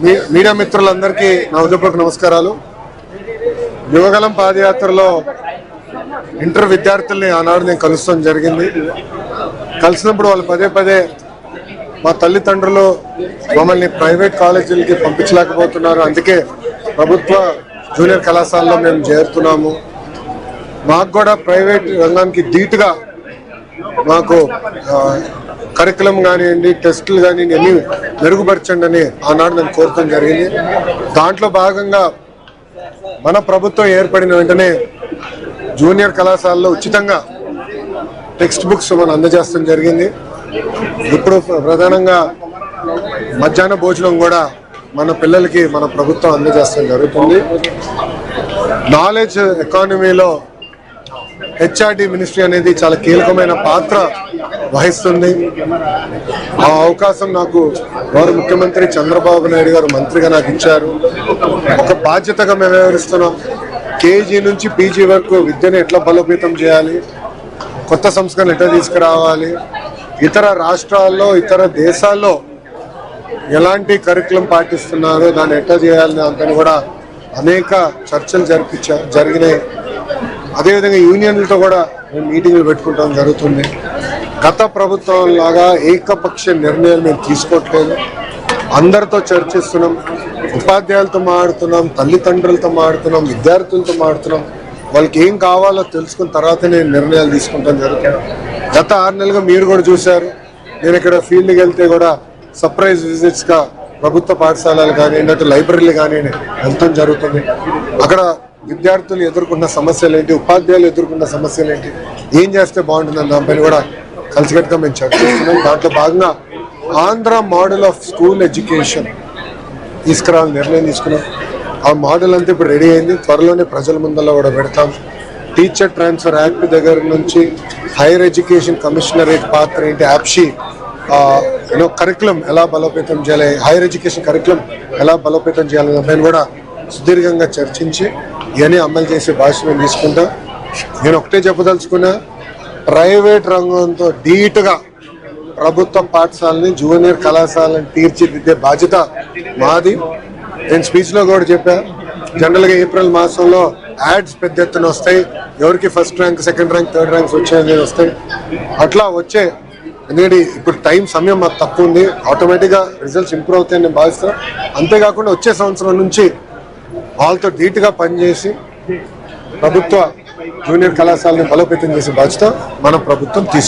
Media మిత్రులందరికీ నా ఉదయపూర్వక నమస్కారాలు. యువగలం పాదయాత్రలో ఇంటర్ విద్యార్థుల్ని ఆనాడు నేను కలుస్తాం జరిగింది. కలిసినప్పుడు వాళ్ళు పదే పదే మా తల్లిదండ్రులు మమ్మల్ని ప్రైవేట్ కాలేజీలకి పంపించలేకపోతున్నారు, అందుకే ప్రభుత్వ జూనియర్ కళాశాలలో మేము చేరుతున్నాము, మాకు కూడా ప్రైవేట్ రంగానికి ధీటుగా మాకు కరికులం కానివ్వండి, టెస్టులు కానివ్వండి అన్ని మెరుగుపరచండి అని ఆనాడు నేను కోరటం జరిగింది. దాంట్లో భాగంగా మన ప్రభుత్వం ఏర్పడిన వెంటనే జూనియర్ కళాశాలలో ఉచితంగా టెక్స్ట్ బుక్స్ మనం అందజేస్తాం జరిగింది. ఇప్పుడు ప్రధానంగా మధ్యాహ్న భోజనం కూడా మన పిల్లలకి మన ప్రభుత్వం అందజేస్తాం జరుగుతుంది. నాలెడ్జ్ ఎకానమీలో హెచ్ఆర్డి మినిస్ట్రీ అనేది చాలా కీలకమైన పాత్ర వహిస్తుంది. ఆ అవకాశం నాకు గౌరవ ముఖ్యమంత్రి చంద్రబాబు నాయుడు గారు మంత్రిగా నాకు ఇచ్చారు. ఒక బాధ్యతగా మేము వ్యవహరిస్తున్నాం. కేజీ నుంచి పీజీ వరకు విద్యను ఎట్లా బలోపేతం చేయాలి, కొత్త సంస్కరణలు ఎట్లా తీసుకురావాలి, ఇతర రాష్ట్రాల్లో ఇతర దేశాల్లో ఎలాంటి కరికులం పాటిస్తున్నారో దాన్ని ఎట్లా చేయాలని దాన్ని కూడా అనేక చర్చలు జరిగినాయి. అదేవిధంగా యూనియన్లతో కూడా మేము మీటింగ్లు పెట్టుకుంటాం జరుగుతుంది. గత ప్రభుత్వం లాగా ఏకపక్ష నిర్ణయాలు మేము తీసుకోవట్లేదు, అందరితో చర్చిస్తున్నాం, ఉపాధ్యాయులతో మాట్లాడుతున్నాం, తల్లిదండ్రులతో మాట్లాడుతున్నాం, విద్యార్థులతో మాట్లాడుతున్నాం. వాళ్ళకి ఏం కావాలో తెలుసుకున్న తర్వాతనే నిర్ణయాలు తీసుకుంటాం జరుగుతుంది. గత 6 నెలలుగా మీరు కూడా చూశారు, నేను ఇక్కడ ఫీల్డ్కి వెళ్తే కూడా సర్ప్రైజ్ విజిట్స్గా ప్రభుత్వ పాఠశాలలు కానివ్వండి, అటు లైబ్రరీలు కానివ్వండి వెళ్తాం జరుగుతుంది. అక్కడ విద్యార్థులు ఎదుర్కొన్న సమస్యలు ఏంటి, ఉపాధ్యాయులు ఎదుర్కొన్న సమస్యలు ఏంటి, ఏం చేస్తే బాగుంటుందని దానిపైన కూడా కలిసికట్టుగా మేము చర్చిస్తున్నాం. దాంట్లో భాగంగా Andhra model of school education తీసుకురావాలని నిర్ణయం తీసుకున్నాం. ఆ మోడల్ అంతా ఇప్పుడు రెడీ అయింది, త్వరలోనే ప్రజల ముందర కూడా పెడతాం. టీచర్ ట్రాన్స్ఫర్ యాక్ట్ దగ్గర నుంచి హైయర్ ఎడ్యుకేషన్ కమిషనరేట్ పాత్ర ఏంటి, యాప్షీ కరికులం ఎలా బలోపేతం చేయాలి, హైయర్ ఎడ్యుకేషన్ కరికులం ఎలా బలోపేతం చేయాలి దాన్ని కూడా సుదీర్ఘంగా చర్చించి ఇవన్నీ అమలు చేసే బాధ్యత మేము తీసుకుంటాం. నేను ఒకటే చెప్పదలుచుకున్నా, ప్రైవేట్ రంగంతో ధీటుగా ప్రభుత్వ పాఠశాలని జూనియర్ కళాశాలను తీర్చిదిద్దే బాధ్యత మాది. నేను స్పీచ్లో కూడా చెప్పా, జనరల్గా ఏప్రిల్ మాసంలో యాడ్స్ పెద్ద ఎత్తున వస్తాయి, ఎవరికి first rank, second rank, third ranks వచ్చాయని వస్తాయి. అట్లా వచ్చే, ఎందుకంటే ఇప్పుడు సమయం మాకు తక్కువ ఉంది, ఆటోమేటిక్గా రిజల్ట్స్ ఇంప్రూవ్ అవుతాయని నేను భావిస్తాను. అంతేకాకుండా వచ్చే సంవత్సరం నుంచి వాళ్ళతో ధీటుగా పనిచేసి ప్రభుత్వ జూనియర్ కళాశాలను బలోపేతం చేసే బాధ్యత మన ప్రభుత్వం తీసుకుంది.